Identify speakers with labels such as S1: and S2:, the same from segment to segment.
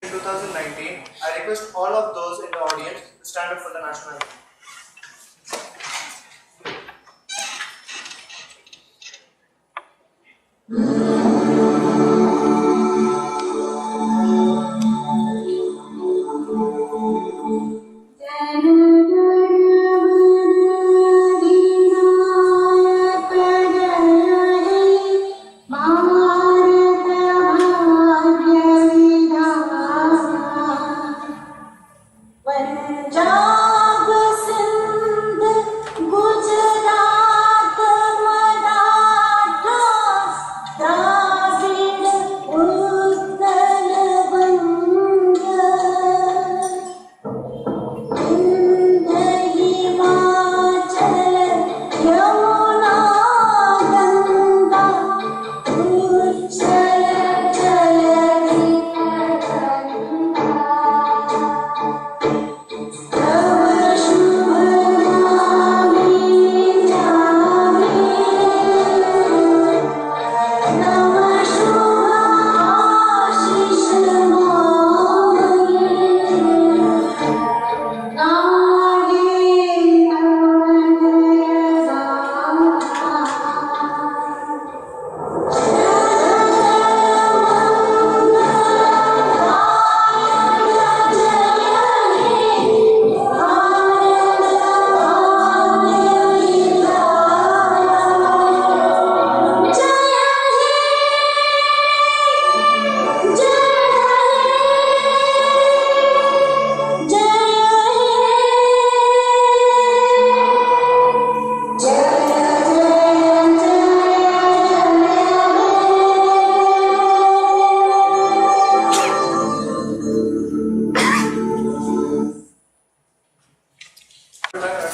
S1: 2019, I request all of those in the audience to stand up for the national anthem.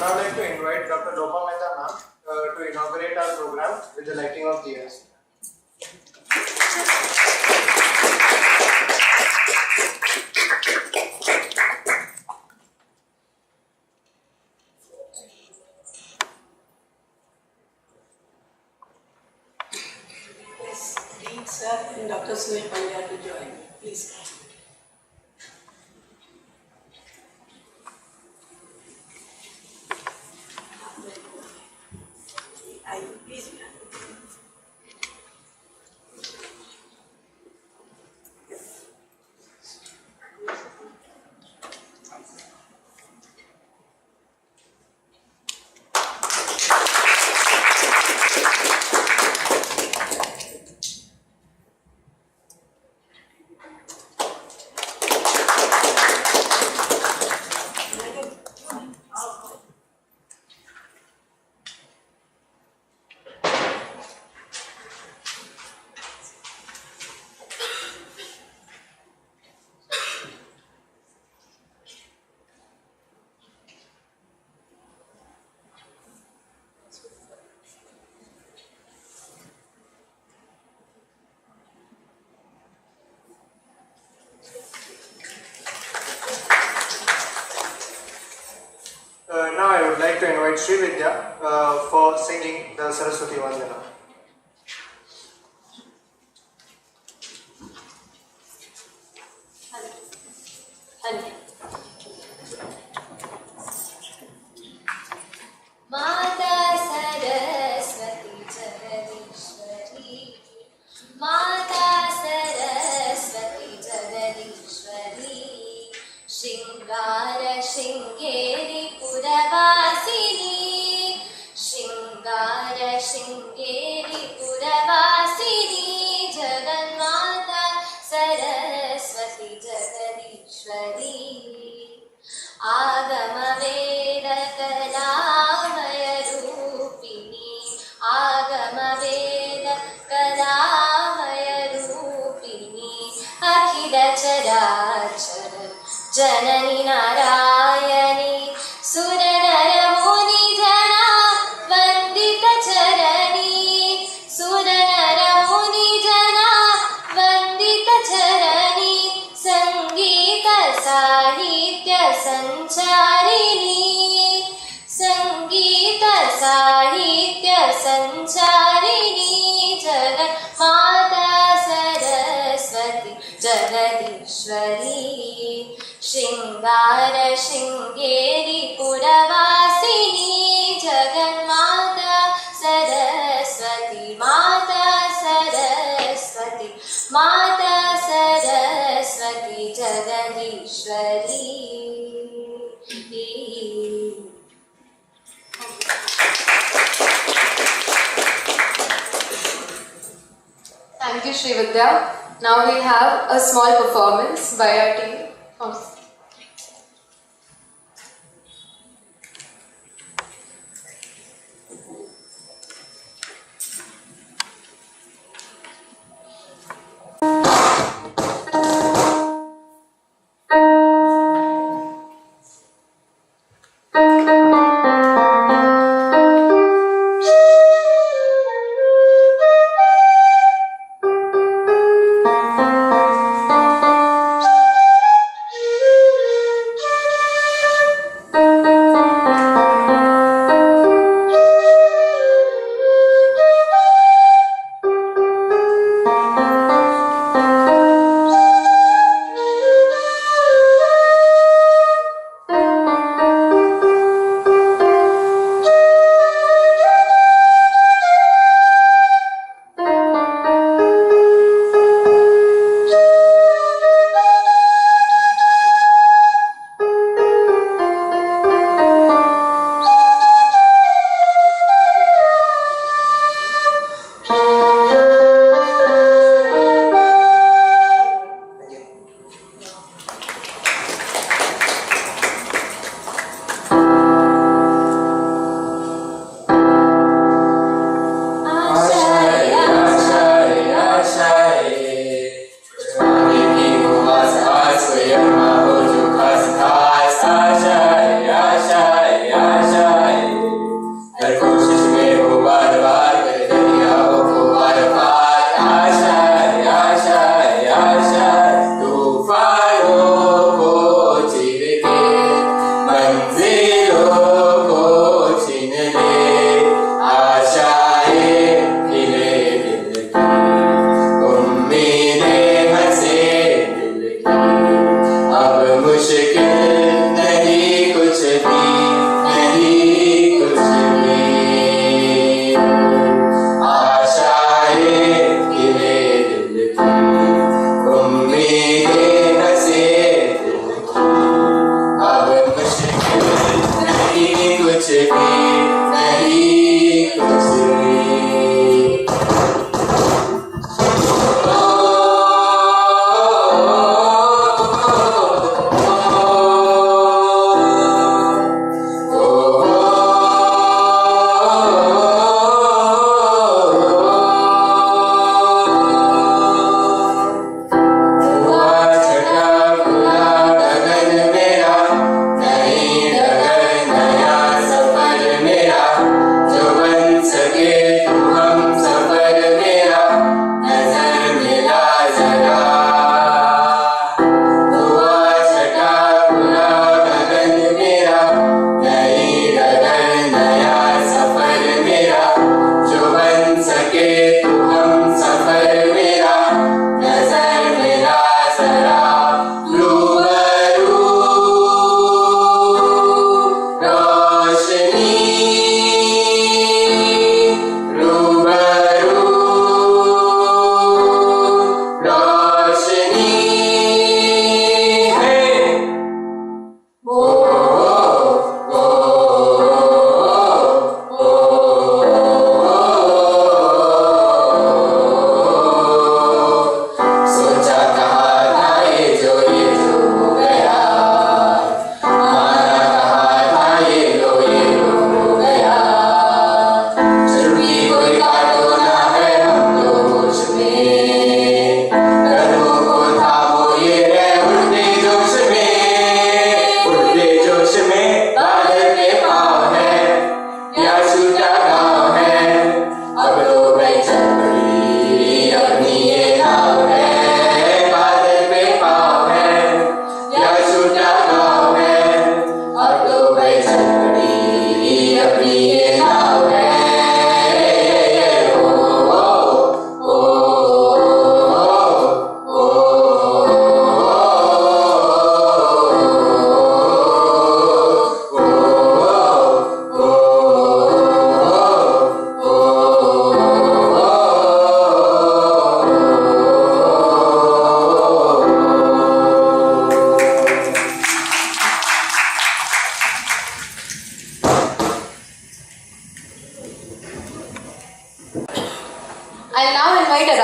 S1: Now I'd like to invite Dr.Lopa Mehta to inaugurate our program with the lighting of dais.
S2: Dean sir and Dr. Pandya to join. Please.
S1: Now I would like to invite Sri Vidya for singing the Saraswati Vandana.
S3: Mata Saraswati Jagadishwari, Mata Saraswati Jagadishwari, Shingara Shingeri Puravasini, Shingara Shingeri Puravasini, Jagannata Saraswati Jagadishwari, Agama Veda Kalamaya Rupini, Agama Veda Kalamaya Rupini, Akhila Charachara Janani Narayani, Suranara Muni Jana Vandita Charani, Suranara Muni Jana Vandita Charani, Sangeeta Sahitya Sancharini, Sangeeta Sahitya Sancharini, Jagat Mata Saraswati Jagadishwari. शृङ्गार Sringeri पुरवासिनी जगन्माता सरस्वती माता सरस्वती माता Saraswati Jagadishwari.
S4: Thank you, Shri Vidya. Now we have a small performance by our team.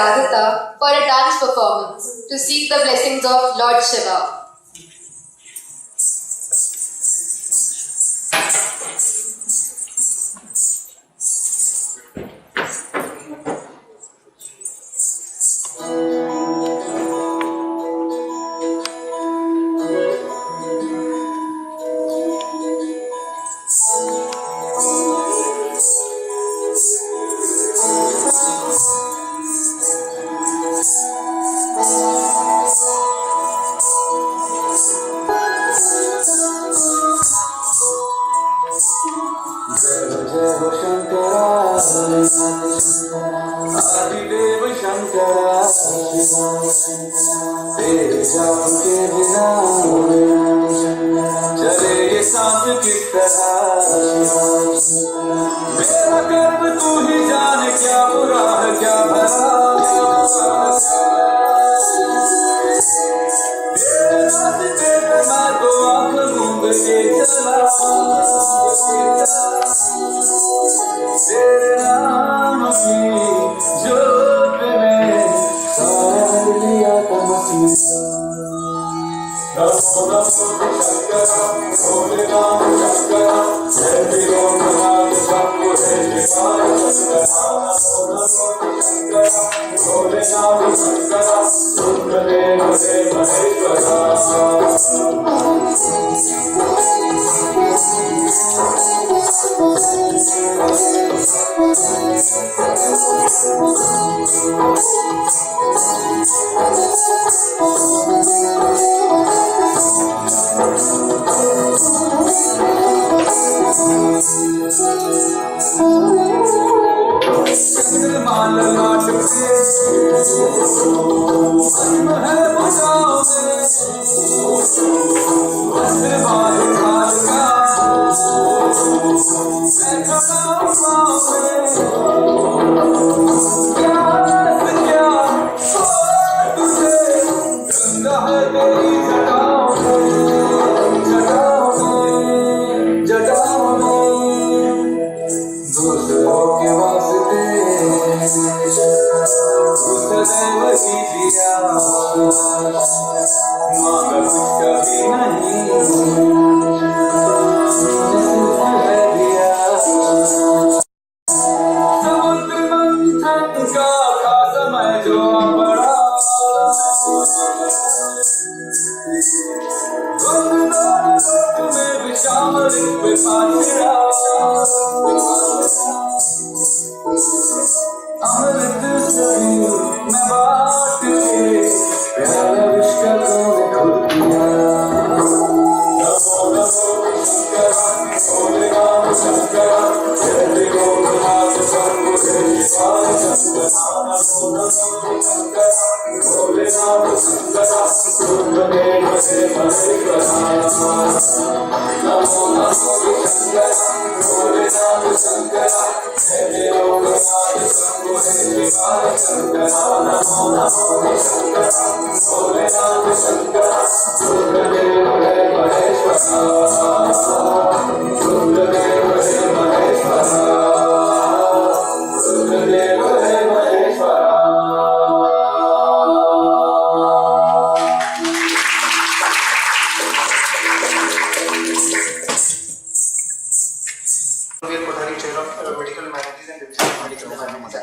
S4: Radhika for a dance performance to seek the blessings of Lord Shiva.
S5: आदिदेव Shankara तेरे जाप के बिना चले ये सांस किस तरह मेरा कर्म तू ही जाने क्या बुरा है क्या भला तेरे रास्ते पे मैं तो आंख मूंद के चला तेरे नाम की जोत में सारा लिया तमस्या नमो नमो शंकरा भोले नाम शंकरा जय विरोधनाथ शंभु हे शिवाय शंकरा नमो नमो शंकरा भोले नाम शंकरा सुंदरेव देव महेश्वरा माल लाट पे मन है बुझाओ में वस्त्र बाल खाल का मैं खड़ा पाँव में क्या क्या तुझे गंगा है तेरी जटाओं में जटाओं में दूसरों के वास्ते सदैव ही दिया मांगा कुछ कभी नहीं दिया समुद्र मंथन का था समय जो बड़ा में विशाल विपाचिरा अमृत सभी मैं बात के प्यारा विश्व को खुद किया नमो नमो शंकरा भोले नाम शंकरा जय विरोधनाथ शंभु हे शिवाय शंकरा नमो नमो शंकरा भोले नाम शंकरा सुंदरेव देव महेश्वरा नमो नमो शंकरा भोले नाम शंकरा जय विरोधनाथ शंभु हे शिवाय शंकरा नमो नमो शंकरा भोले नाम शंकरा सुंदरेव देव महेश्वरा सुंदरेव देव महेश्वरा सुंदरेव देव Maheshwara
S1: Dr.M.V.L.Kothari, Chair of Medical Humanities and Division of Medical Humanities.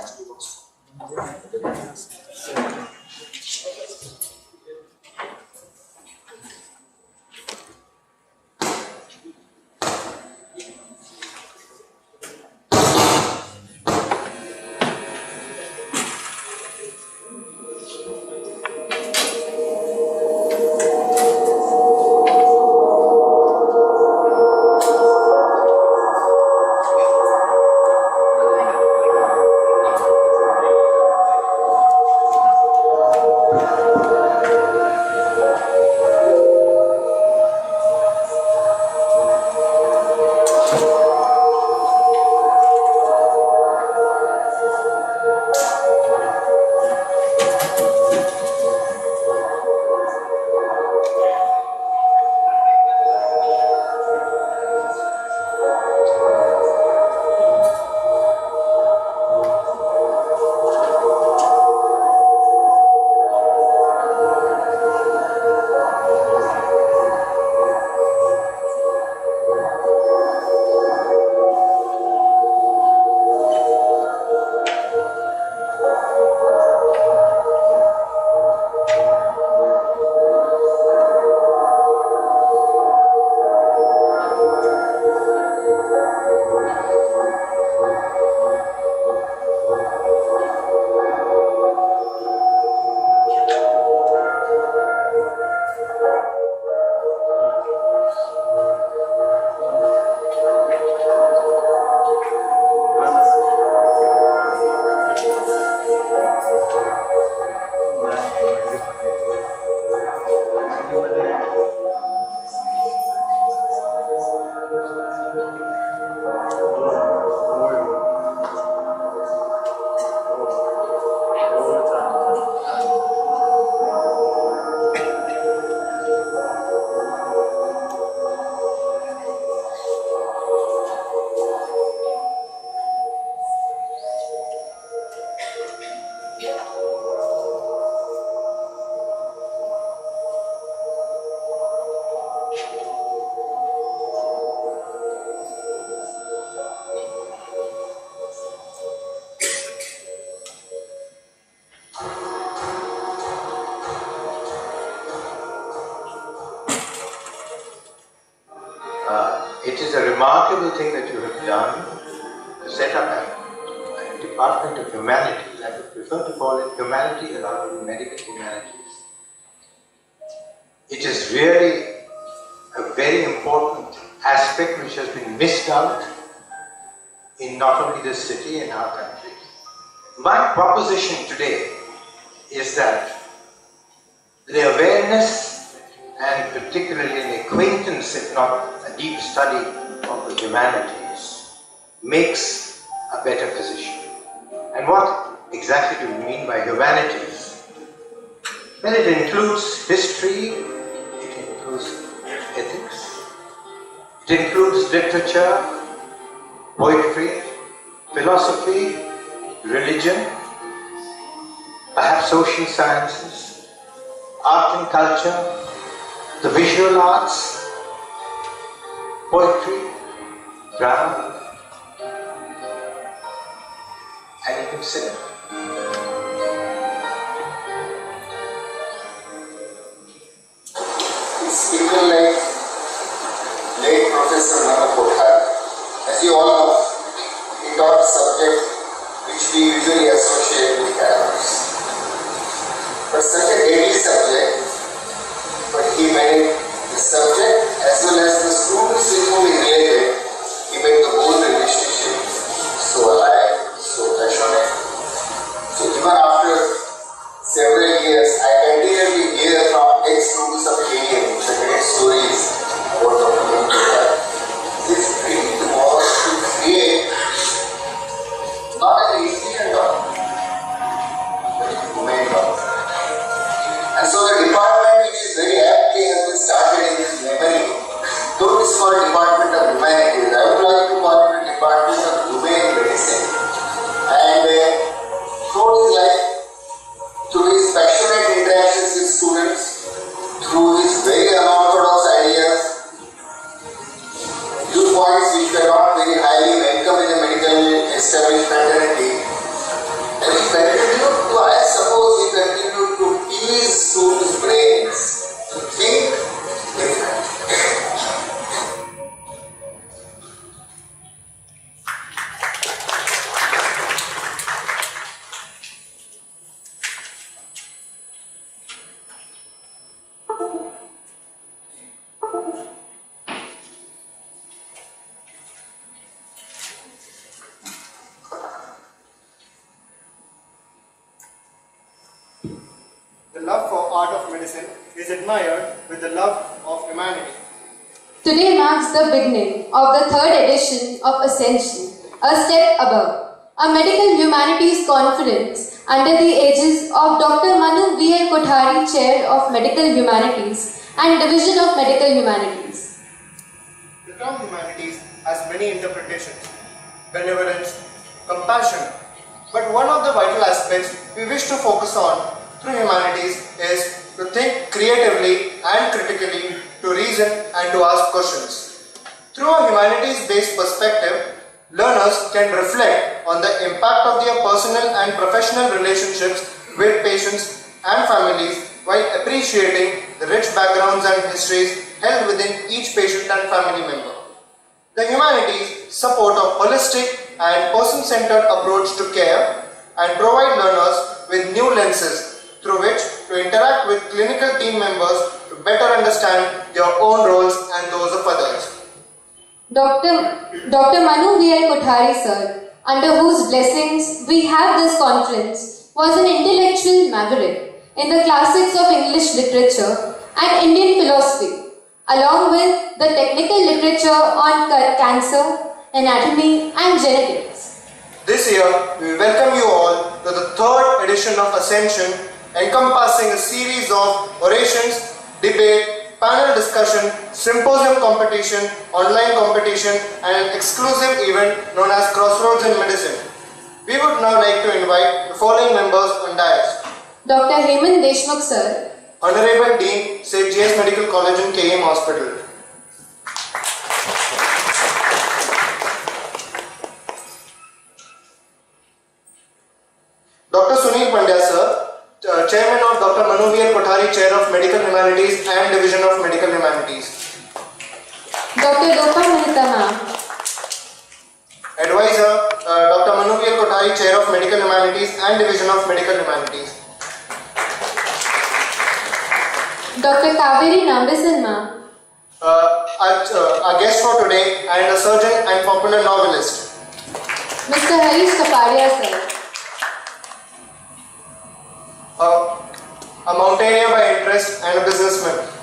S6: remarkable thing that you have done to set up a Department of Humanities. I would prefer to call it Humanities rather than Medical Humanities. It is really a very important aspect which has been missed out in not only this city, in our country. My proposition today is that the awareness and particularly an acquaintance, if not a deep study of the humanities, makes a better physician. And what exactly do we mean by humanities? Well, it includes history, it includes ethics, it includes literature, poetry, philosophy, religion, perhaps social sciences, art and culture, the visual arts, poetry, drama, and even cinema.
S7: It's people like late Professor Pranav Aayushi. As you all know, he taught a subject which we usually associate with carols. But such a deadly subject, but he made the subject as well as the students with whom he related, he made the whole relationship so alive, so passionate. So even after several years, I continually hear from ex-students of KM the great stories about Dr.M.V.L.Kothari. This dream was to create not an Indian doctor, but a humane doctor. And so the department, which is very aptly has been started in his memory, though it is called Department of Humanities, I would like to call it the Department of Humane Medicine. And throughout his life, through his passionate interactions with students, through his very unorthodox ideas, viewpoints which were not very highly welcome in the medical established fraternity, and he continued to, I suppose he continued to ease students' brains to think differently.
S1: The love for art of medicine is admired with the love of humanity.
S4: Today marks the beginning of the third edition of Ascension, a step above, a medical humanities conference under the aegis of Dr.M.V.L.Kothari, Chair of Medical Humanities and Division of Medical Humanities.
S1: The term humanities has many interpretations: benevolence, compassion. But one of the vital aspects we wish to focus on through humanities is to think creatively and critically, to reason and to ask questions. Through a humanities-based perspective, learners can reflect on the impact of their personal and professional relationships with patients and families while appreciating the rich backgrounds and histories held within each patient and family member. The humanities support a holistic and person-centered approach to care and provide learners with new lenses through which to interact with clinical team members to better understand their own roles and those of others.
S4: Dr.M.V.L.Kothari, sir, under whose blessings we have this conference, was an intellectual maverick in the classics of English literature and Indian philosophy, along with the technical literature on cancer, anatomy and genetics.
S1: This year, we welcome you all to the third edition of Ascension, encompassing a series of orations, debate, panel discussion, symposium competition, online competition, and an exclusive event known as Crossroads in Medicine. We would now like to invite the following members on dais.
S4: Dr. Deeshmukh, sir,
S1: Honorable Dean, SETH G.S.MEDICAL College and KM Hospital. Dr.Pandya, sir, Chairman of Dr.M.V.L.Kothari, Chair of Medical Humanities and Division of Medical Humanities.
S4: Dr.Lopa Mehta ma'am.
S1: Advisor, Dr.M.V.L.Kothari, Chair of Medical Humanities and Division of Medical Humanities.
S4: Dr.Kavery Nambisan ma'am.
S1: Our guest for today and a surgeon and popular novelist.
S4: Mr.Harish Kapadia sir.
S1: A mountaineer by interest and a businessman.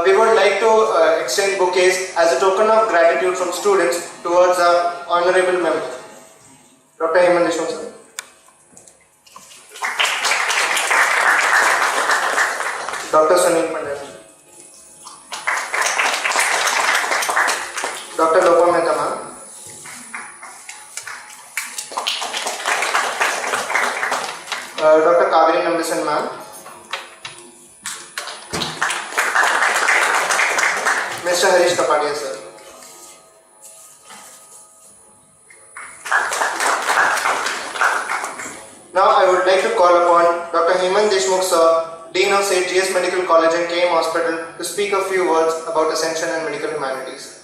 S1: We would like to extend bouquets as a token of gratitude from students towards our honorable member, Dr. Humanities sir. Dr.Pandya, Dr.Lopa Mehta ma'am, Dr.Kavery Nambisan ma'am, Mr.Harish Kapadia sir. Now I would like to call upon Dr. Hemant sir, Dean of SETH G.S.MEDICAL College and KM Hospital, to speak a few words about Ascension and Medical Humanities.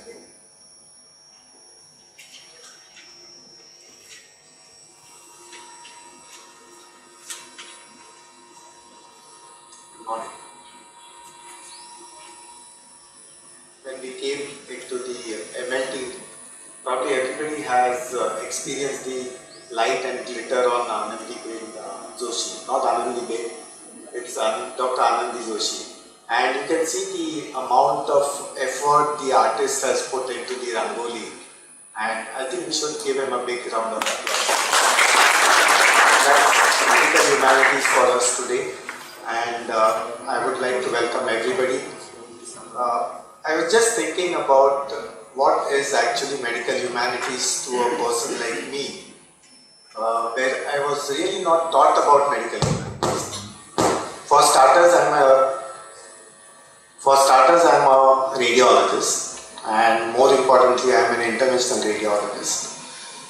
S8: Good morning. When we came into the MLT, probably everybody has experienced the light and glitter on Anandi Joshi, not Anandi, it's Dr. Anandi Joshi. And you can see the amount of effort the artist has put into the Rangoli. And I think we should give him a big round of applause. That's medical humanities for us today. And I would like to welcome everybody. I was just thinking about what is actually medical humanities to a person like me, where I was really not taught about medical humanities. For starters, I'm a radiologist, and more importantly, I am an interventional radiologist.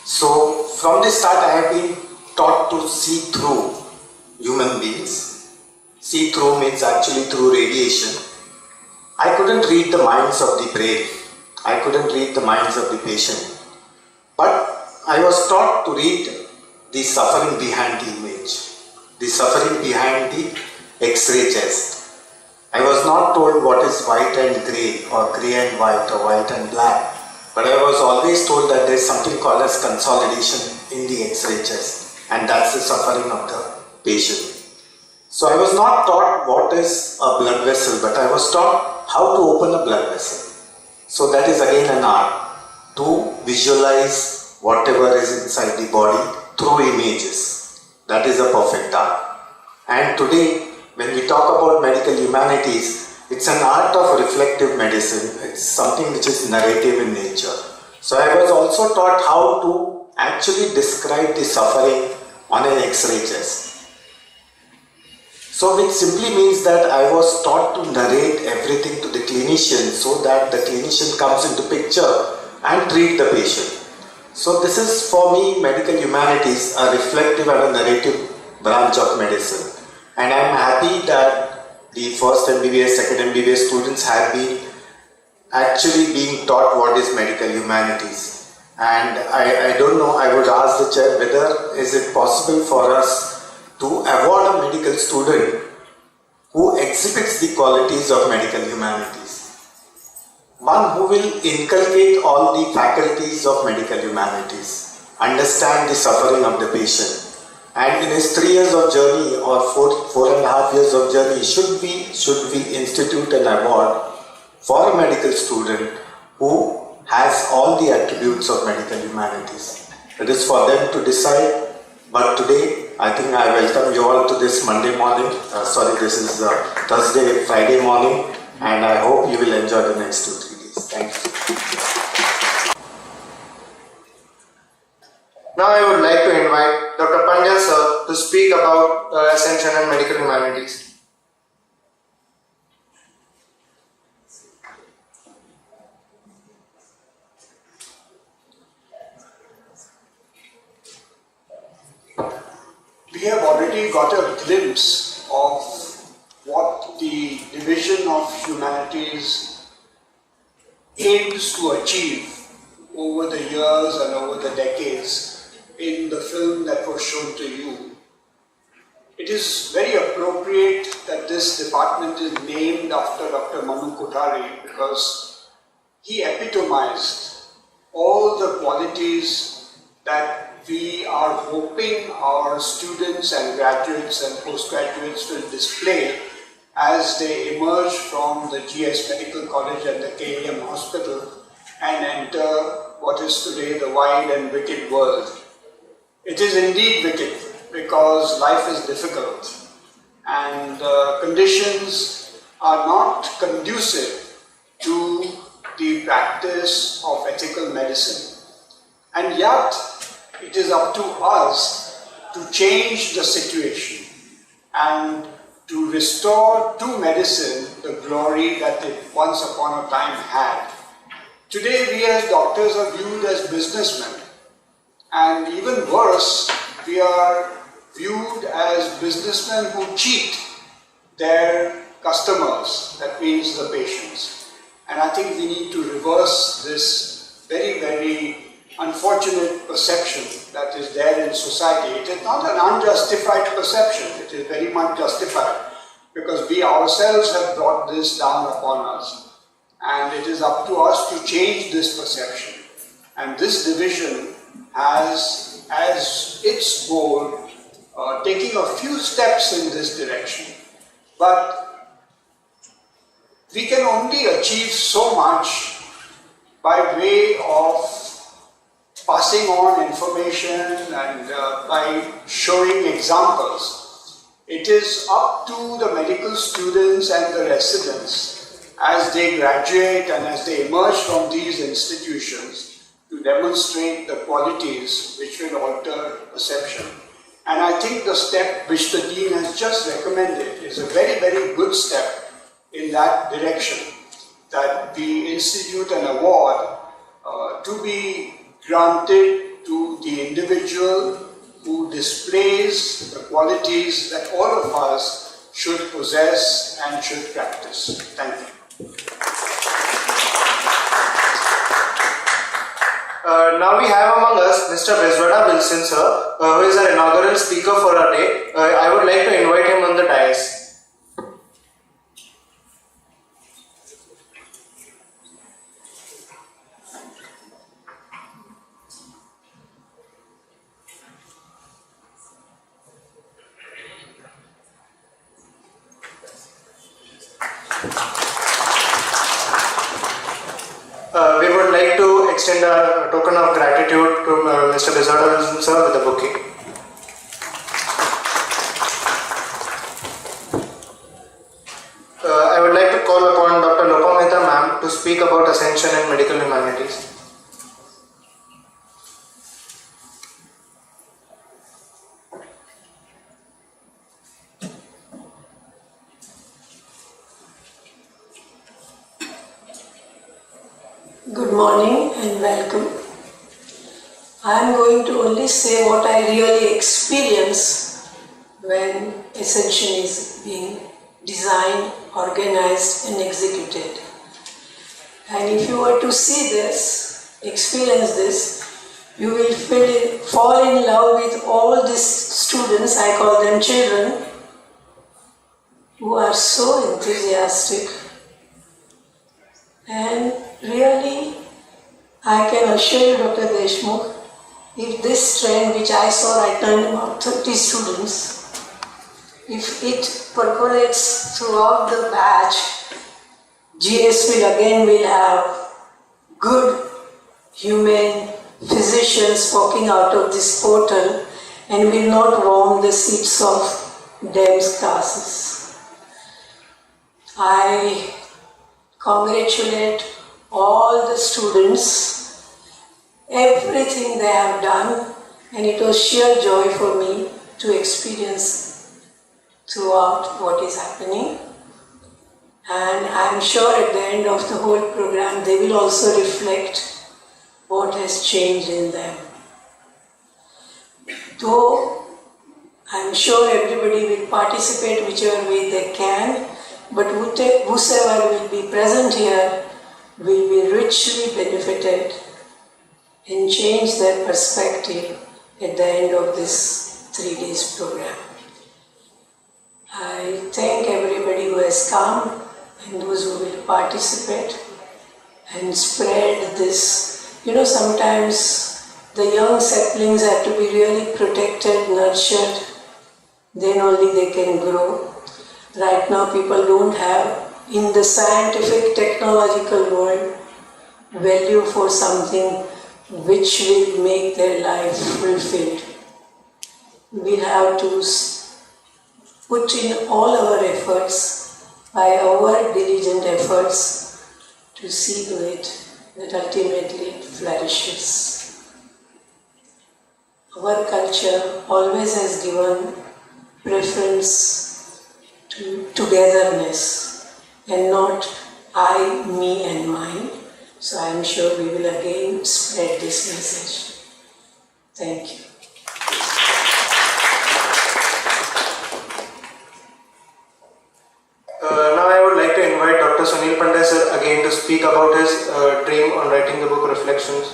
S8: So from the start, I have been taught to see through human beings. See through means actually through radiation. I couldn't read the minds of the brain. I couldn't read the minds of the patient. But I was taught to read the suffering behind the image, the suffering behind the X-ray chest. I was not told what is white and grey, or grey and white, or white and black. But I was always told that there is something called as consolidation in the X-ray chest, and that's the suffering of the patient. So I was not taught what is a blood vessel, but I was taught how to open a blood vessel. So that is again an art, to visualize whatever is inside the body through images. That is a perfect art. And today, when we talk about medical humanities, it's an art of reflective medicine. It's something which is narrative in nature. So I was also taught how to actually describe the suffering on an X-ray chest. So which simply means that I was taught to narrate everything to the clinician so that the clinician comes into picture and treat the patient. So this is for me medical humanities, a reflective and a narrative branch of medicine. And I am happy that the first MBBS, second MBBS students have been actually being taught what is medical humanities. And I don't know, I would ask the chair whether is it possible for us to award a medical student who exhibits the qualities of medical humanities. One who will inculcate all the faculties of medical humanities, understand the suffering of the patient, and in his 3 years of journey or 4.5 years of journey, should we institute an award for a medical student who has all the attributes of medical humanities. It is for them to decide. But today, I think I welcome you all to this Monday morning. This is Friday morning, and I hope you will enjoy the next 2-3 days. Thank you.
S1: Now I would like to invite Dr.Pandya sir to speak about Ascension and Medical Humanities.
S9: we have already got a glimpse of what the Division of Humanities aims to achieve over the years and over the decades in the film that was shown to you. It is very appropriate that this department is named after Dr.M.V.L.K. Kothari because he epitomized all the qualities that we are hoping our students and graduates and postgraduates will display as they emerge from the G.S.MEDICAL College and the KEM Hospital and enter what is today the wide and wicked world. It is indeed wicked because life is difficult and conditions are not conducive to the practice of ethical medicine. And yet, it is up to us to change the situation and to restore to medicine the glory that it once upon a time had. Today, we as doctors are viewed as businessmen, and even worse, we are viewed as businessmen who cheat their customers, that means the patients. And I think we need to reverse this very, very unfortunate perception that is there in society. It is not an unjustified perception, it is very much justified because we ourselves have brought this down upon us. And it is up to us to change this perception. And this division has as its goal taking a few steps in this direction. But we can only achieve so much by way of passing on information and by showing examples. It is up to the medical students and the residents as they graduate and as they emerge from these institutions to demonstrate the qualities which will alter perception. And I think the step which the Dean has just recommended is a very, very good step in that direction, that we institute an award to be granted to the individual who displays the qualities that all of us should possess and should practice. Thank you.
S1: Now we have among us Mr. Bezwada Wilson sir, who is our inaugural speaker for our day. I would like to invite him on the dais. We would like to extend a token of gratitude to Mr. Bezwada Wilson sir with a bouquet. I would like to call upon Dr.Lopa Mehta ma'am to speak about Ascension and Medical Humanities.
S2: Good morning and welcome. I am going to only say what I really experience when Ascension is being designed, organized and executed. And if you were to see this, experience this, you will fall in love with all these students, I call them children, who are so enthusiastic. And really, I can assure you, Dr. Deshmukh, if this trend which I saw right now in about 30 students, if it percolates throughout the batch, GS will have good human physicians walking out of this portal and will not warm the seats of DEMS classes. I congratulate all the students, everything they have done, and it was sheer joy for me to experience throughout what is happening. And I am sure at the end of the whole program they will also reflect what has changed in them. Though I'm sure everybody will participate whichever way they can, but whosoever will be present here will be richly benefited and change their perspective at the end of this 3 days program. I thank everybody who has come and those who will participate and spread this. You know, sometimes the young saplings have to be really protected, nurtured, then only they can grow. Right now people don't have, in the scientific technological world, value for something which will make their life fulfilled. We have to put in all our efforts, by our diligent efforts, to see to it that ultimately it flourishes. Our culture always has given preference to togetherness and not I, me and mine. So I am sure we will again spread this message. Thank you.
S1: Now I would like to invite Dr. Pandya sir again to speak about his dream on writing the book Reflections.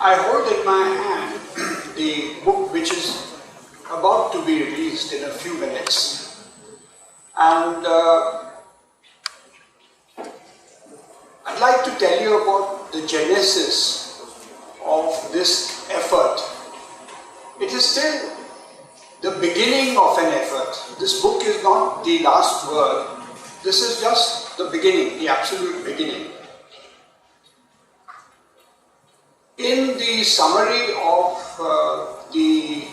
S9: I hold in my hand the book which is about to be released in a few minutes, and I'd like to tell you about the genesis of this effort. It is still the beginning of an effort. This book is not the last word. This is just the beginning, the absolute beginning. In the summary of the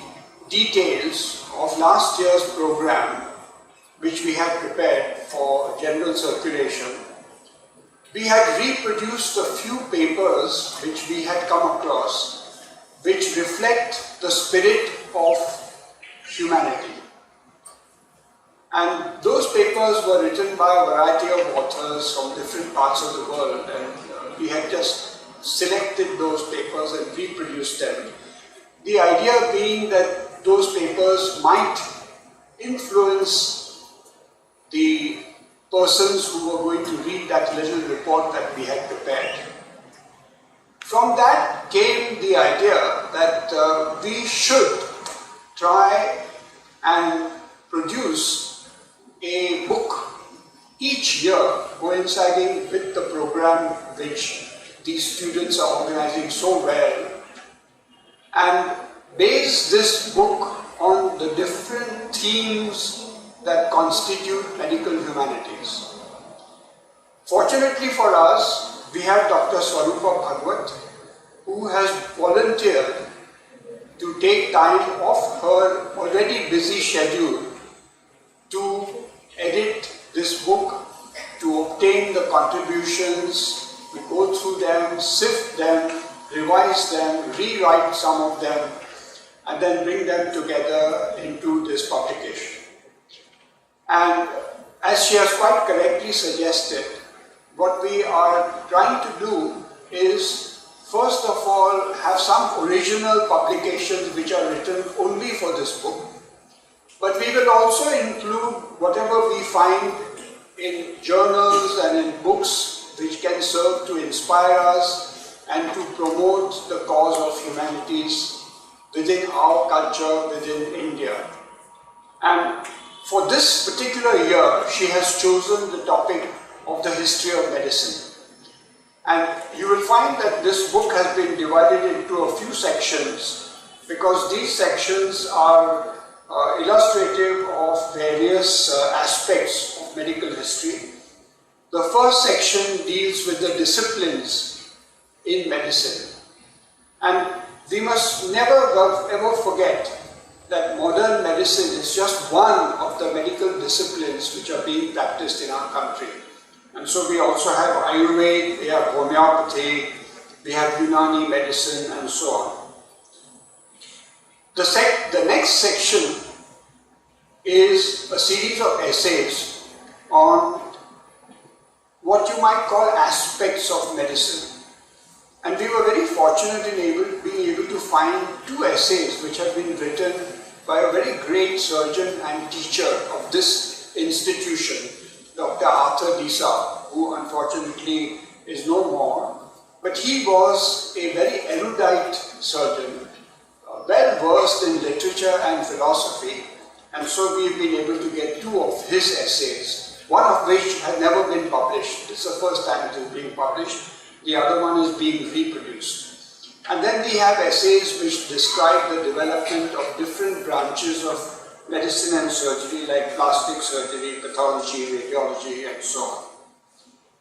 S9: details of last year's program, which we had prepared for general circulation, we had reproduced a few papers which we had come across, which reflect the spirit of humanity. And those papers were written by a variety of authors from different parts of the world, and we had just selected those papers and reproduced them. The idea being that those papers might influence the persons who were going to read that little report that we had prepared. From that came the idea that we should try and produce a book each year coinciding with the program which these students are organizing so well, and base this book on the different themes that constitute medical humanities. Fortunately for us, we have Dr.Swarupa, who has volunteered to take time off her already busy schedule to edit this book, to obtain the contributions. We go through them, sift them, revise them, rewrite some of them, and then bring them together into this publication. And as she has quite correctly suggested, what we are trying to do is, first of all, have some original publications which are written only for this book, but we will also include whatever we find in journals and in books which can serve to inspire us and to promote the cause of humanities within our culture, within India. And for this particular year, she has chosen the topic of the history of medicine. And you will find that this book has been divided into a few sections, because these sections are illustrative of various aspects of medical history. The first section deals with the disciplines in medicine. And we must never ever forget that modern medicine is just one of the medical disciplines which are being practiced in our country. And so we also have Ayurveda, we have homeopathy, we have Unani medicine, and so on. The next section is a series of essays on what you might call aspects of medicine. And we were very fortunate in being able to find 2 essays which have been written by a very great surgeon and teacher of this institution, Dr. Arthur Disa, who unfortunately is no more. But he was a very erudite surgeon, well versed in literature and philosophy, and so we've been able to get 2 of his essays, one of which has never been published. This is the first time it is being published. The other one is being reproduced. And then we have essays which describe the development of different branches of medicine and surgery, like plastic surgery, pathology, radiology, and so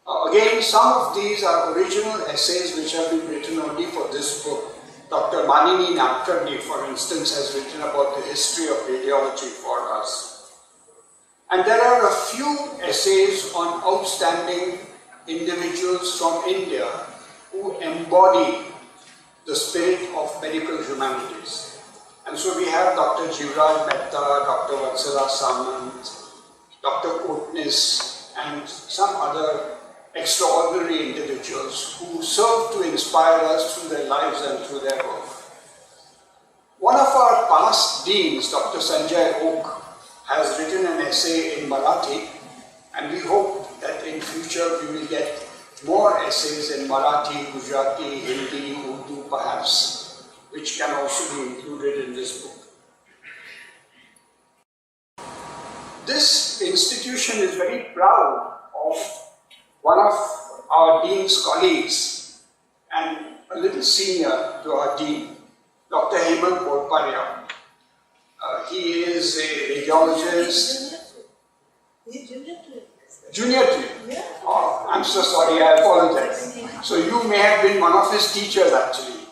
S9: on. Again, some of these are original essays which have been written only for this book. Dr. Manini Napkarni, for instance, has written about the history of radiology for us. And there are a few essays on outstanding individuals from India who embody the spirit of medical humanities. And so we have Dr. Jivraj Mehta, Dr. Vatsala Samant, Dr. Kotnis, and some other extraordinary individuals who serve to inspire us through their lives and through their work. One of our past deans, Dr. Sanjay Oak, has written an essay in Marathi, and we hope that in future we will get more essays in Marathi, Gujarati, Hindi, Urdu perhaps, which can also be included in this book. This institution is very proud of one of our dean's colleagues and a little senior to our dean, Dr. Hemant Bodparia. He is a radiologist. Junior to you? Yeah. Oh, I'm so sorry, I apologize. So you may have been one of his teachers actually.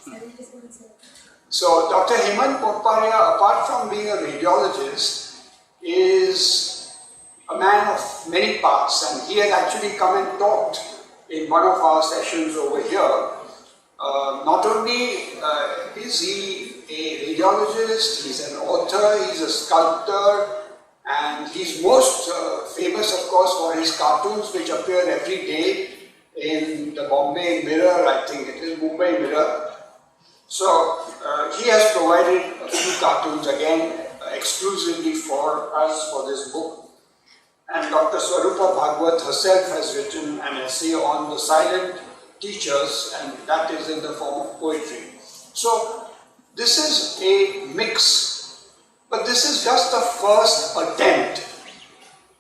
S9: So Dr. Hemant Bodparia, apart from being a radiologist, is a man of many parts, and he has actually come and talked in one of our sessions over here. Not only is he a radiologist, he's an author, he's a sculptor, and he's most famous, of course, for his cartoons which appear every day in the Bombay Mirror, I think it is Mumbai Mirror. So he has provided a few cartoons again exclusively for us for this book. And Dr. Swarupa Bhagwat herself has written an essay on the silent teachers, and that is in the form of poetry. So this is a mix, but this is just the first attempt.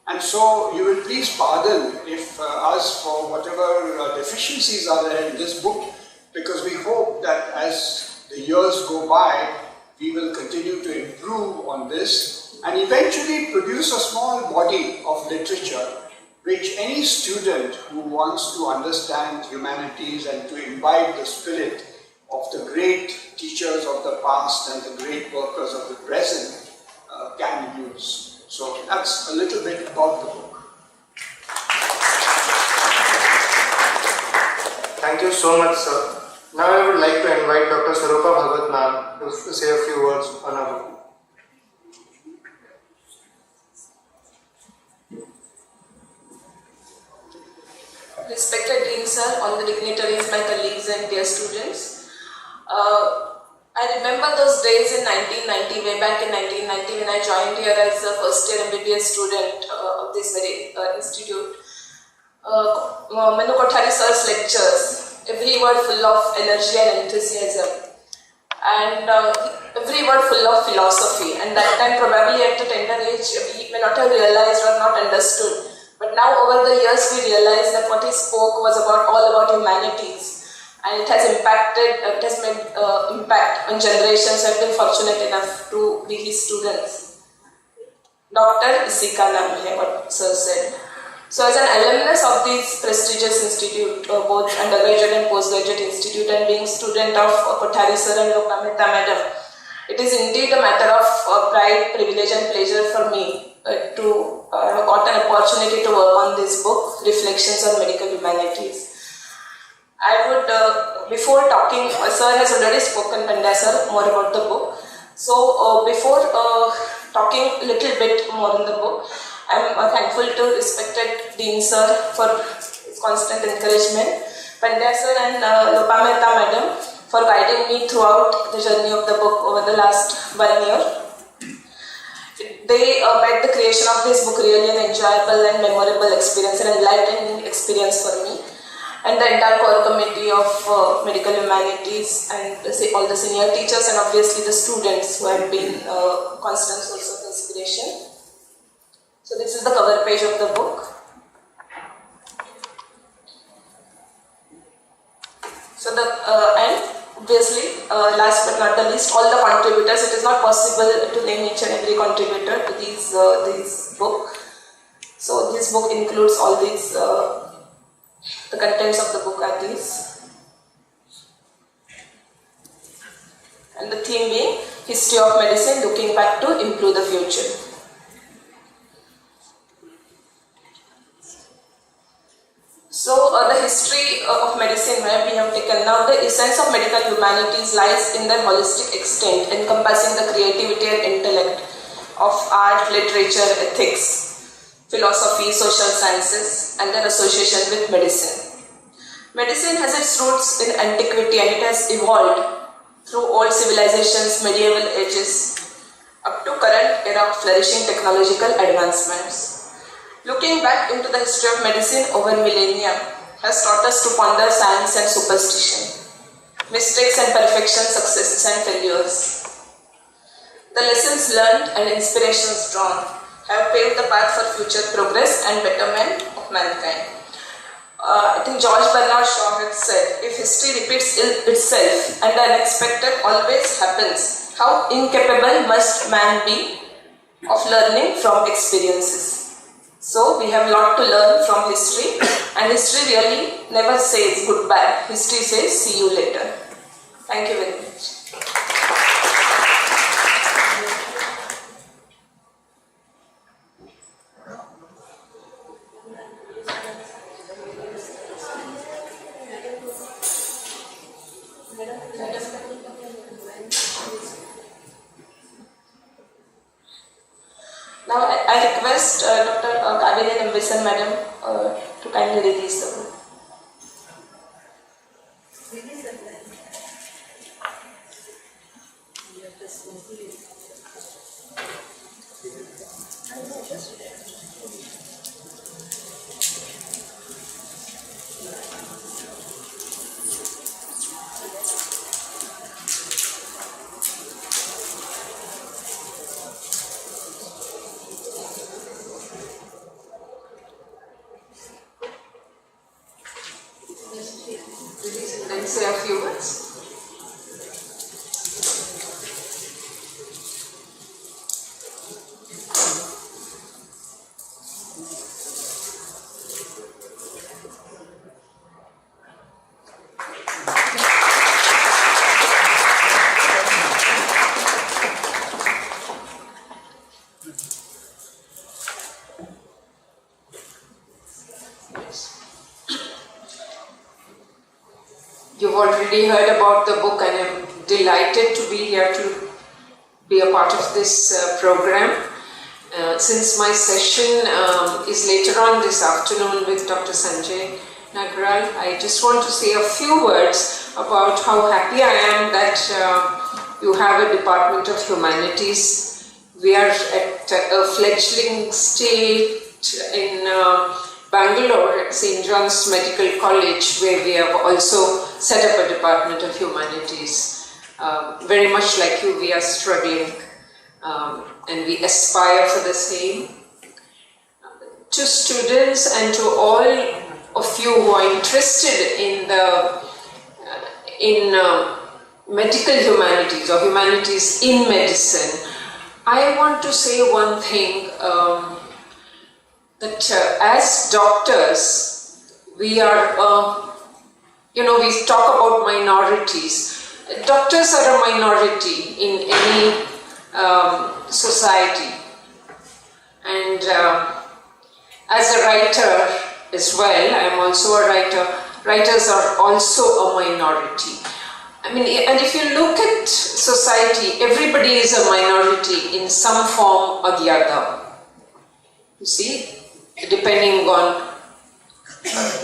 S9: And so you will please pardon if us for whatever deficiencies are there in this book, because we hope that as the years go by, we will continue to improve on this and eventually produce a small body of literature which any student who wants to understand humanities and to imbibe the spirit of the great teachers of the past and the great workers of the present can use. So that's a little bit about the book.
S1: Thank you so much, sir. Now I would like to invite Dr. Swarupa Bhagwat ma'am to say a few words on our book.
S10: Respected Dean Sir, all the dignitaries, my colleagues and dear students. I remember those days in 1990, way back in 1990 when I joined here as a first year MBBS student of this very institute. M.L.T. sir's lectures, every word full of energy and enthusiasm, and every word full of philosophy. And that time, probably at a tender age, we may not have realized or not understood. But now over the years we realize that what he spoke was all about humanities, and it has impacted, it has made impact on generations who have been fortunate enough to be his students. Doctor Isika naam hai, what sir said. So as an alumnus of this prestigious institute, both undergraduate and postgraduate institute, and being student of Kothari sir and Mehta madam, it is indeed a matter of pride, privilege and pleasure for me to have got an opportunity to work on this book, Reflections on Medical Humanities. I would, before talking, sir has already spoken, Pandya sir, more about the book. So before talking a little bit more on the book, I am thankful to respected Dean sir for his constant encouragement, Pandya sir and Lopa Mehta madam for guiding me throughout the journey of the book over the last 1 year. They made the creation of this book really an enjoyable and memorable experience, an enlightening experience for me. And the entire core committee of medical humanities and all the senior teachers and obviously the students who have been constant source of inspiration. So this is the cover page of the book. So the and obviously last but not the least, all the contributors. It is not possible to name each and every contributor to this book. So this book includes all these. The contents of the book are these. And the theme being History of Medicine, looking back to improve the future. So the history of medicine where we have taken now, the essence of medical humanities lies in their holistic extent, encompassing the creativity and intellect of art, literature, ethics, philosophy, social sciences and their association with medicine. Medicine has its roots in antiquity and it has evolved through old civilizations, medieval ages, up to current era of flourishing technological advancements. Looking back into the history of medicine over millennia has taught us to ponder science and superstition, mistakes and perfections, successes and failures. The lessons learned and inspirations drawn have paved the path for future progress and betterment of mankind. I think George Bernard Shaw had said, if history repeats itself and the unexpected always happens, how incapable must man be of learning from experiences? So we have a lot to learn from history, and history really never says goodbye. History says see you later. Thank you very much. Now I request Dr.Kavery and Nambisan madam to kindly release the book. And say a few words.
S11: You've already heard about the book and I'm delighted to be here to be a part of this program. Since my session is later on this afternoon with Dr. Sanjay Nagral, I just want to say a few words about how happy I am that you have a Department of Humanities. We are at a fledgling state in Bangalore at St. John's Medical College, where we have also set up a Department of Humanities. Very much like you, we are struggling and we aspire for the same. To students and to all of you who are interested in medical humanities or humanities in medicine, I want to say one thing, that as doctors, we are, we talk about minorities. Doctors are a minority in any society. And as a writer as well, I am also a writer. Writers are also a minority. I mean, and if you look at society, everybody is a minority in some form or the other. You see, depending on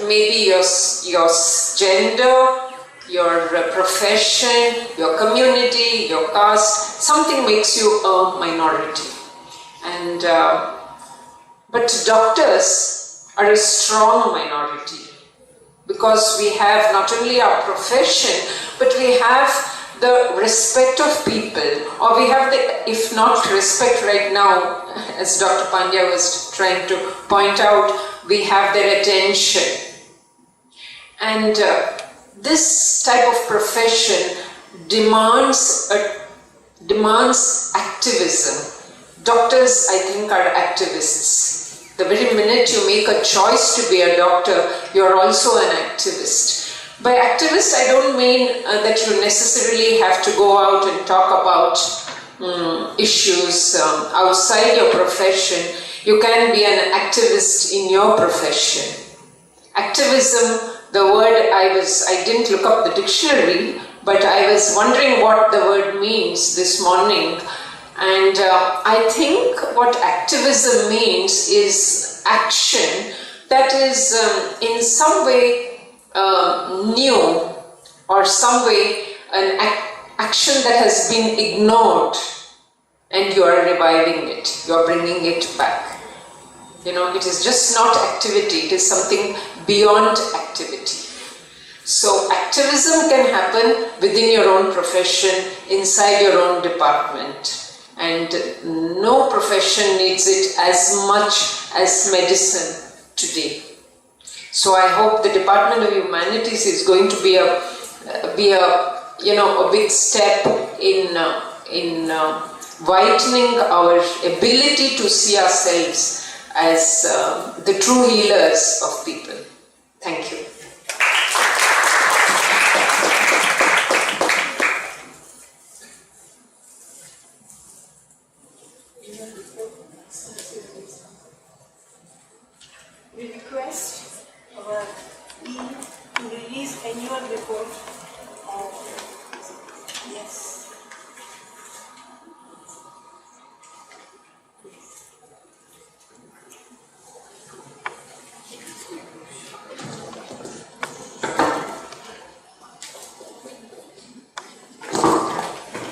S11: maybe your gender, your profession, your community, your caste, something makes you a minority. And but doctors are a strong minority, because we have not only our profession, but we have the respect of people, or we have the, if not respect right now, as Dr. Pandya was trying to point out, we have their attention. And this type of profession demands activism. Doctors, I think, are activists. The very minute you make a choice to be a doctor, you're also an activist. By activist, I don't mean that you necessarily have to go out and talk about issues outside your profession. You can be an activist in your profession. Activism, the word I didn't look up the dictionary, but I was wondering what the word means this morning. And I think what activism means is action that is in some way new, or some way an action that has been ignored, and you are reviving it, you are bringing it back. You know, it is just not activity, it is something beyond activity. So activism can happen within your own profession, inside your own department. And no profession needs it as much as medicine today. So I hope the Department of Humanities is going to be a big step in whitening our ability to see ourselves as the true healers of people. Thank you.
S2: We request our Dean to release annual report of, yes.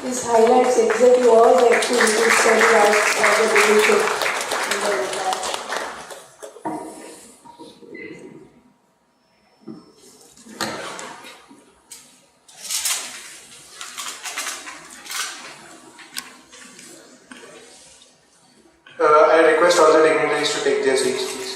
S2: This highlights exactly all the activities carried out by the division in the report.
S1: I request all the dignitaries to take their seats, please.